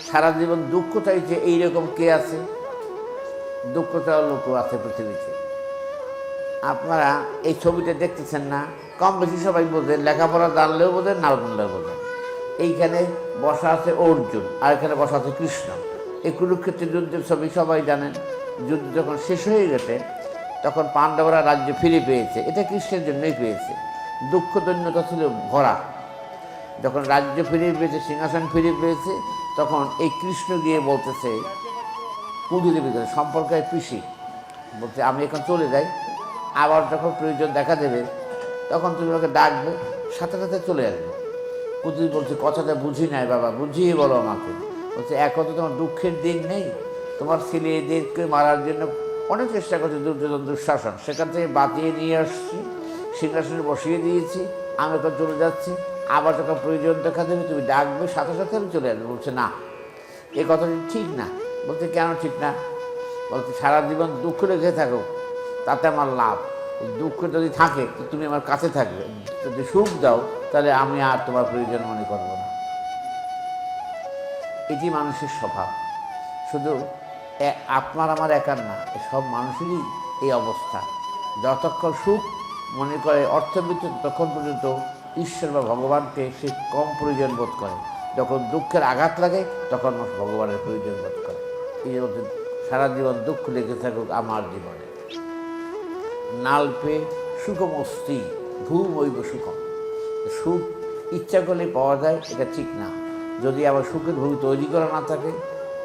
সারা জীবন দুঃখ চাইছে, এইরকম কে আছে? দুঃখ চাওয়ার লোকও আছে পৃথিবীতে। আপনারা এই ছবিটা দেখতেছেন না? কম বেশি সবাই বোঝেন, লেখাপড়া জানলেও বোঝেন, না জানলেও বোঝেন। এইখানে বসা আছে অর্জুন, আর এখানে বসা আছে কৃষ্ণ। এই কুরুক্ষেত্রের যুদ্ধের ছবি সবাই জানেন। যুদ্ধ যখন শেষ হয়ে গেছে তখন পাণ্ডবরা রাজ্য ফিরে পেয়েছে, এটা কৃষ্ণের জন্যই পেয়েছে। দুঃখ দৈন্যতা ছিল ভরা। যখন রাজ্য ফিরে পেয়েছে, সিংহাসন ফিরে পেয়েছে, তখন এই কৃষ্ণ গিয়ে বলতেছে কুঁদিলে ভিতরে সম্পর্কের পিসি, বলতে আমি এখন চলে যাই, আবার যখন প্রয়োজন দেখা দেবে তখন তুমি ওকে ডাকবে, সাথে সাথে চলে আসবে। কুঁদিল বলছে কথাটা বুঝি নাই বাবা, বুঝিয়ে বলো আমাকে। বলছে এখন তো তোমার দুঃখের দিন নেই, তোমার ছেলে এদেরকে মারার জন্য অনেক চেষ্টা করছে দুর্যোধন দুঃশাসন, সেখান থেকে বাঁচিয়ে নিয়ে আসছি, সিংহাসনে বসিয়ে দিয়েছি, আমি এখন চলে যাচ্ছি, আবার যখন প্রয়োজন দেখা দেবে তুমি ডাকবে, সাথে সাথে আমি চলে আসবে। বলছে না, এ কথাটি ঠিক না। বলতে কেন ঠিক না? বলতে সারা জীবন দুঃখ রেখে থাকো, তাতে আমার লাভ। দুঃখ যদি থাকে তো তুমি আমার কাছে থাকবে, যদি সুখ দাও তাহলে আমি আর তোমার প্রয়োজন মনে করবো না। এটি মানুষের স্বভাব। শুধু আপনার আমার একার না, সব মানুষেরই এই অবস্থা। যতক্ষণ সুখ মনে করে অর্থবিত্ত, ততক্ষণ পর্যন্ত ঈশ্বর বা ভগবানকে সে কম প্রয়োজন বোধ করে। যখন দুঃখের আঘাত লাগে তখন ভগবানের প্রয়োজন বোধ করে। এই যে সারা জীবন দুঃখ লেগে থাকুক আমার জীবনে, নাল্পে সুখমস্তি ভূমৈব সুখম। সুখ ইচ্ছা করলে পাওয়া যায়, এটা ঠিক না। যদি আবার সুখের ভূমি তৈরি করা না থাকে,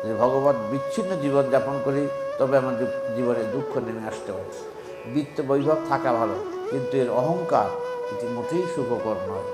যদি ভগবান বিচ্ছিন্ন জীবনযাপন করি, তবে আমার জীবনে দুঃখ নেমে আসতে পারে। বিত্ত বৈভব থাকা ভালো, কিন্তু এর অহংকার এটি মোটেই সুখকর নয়।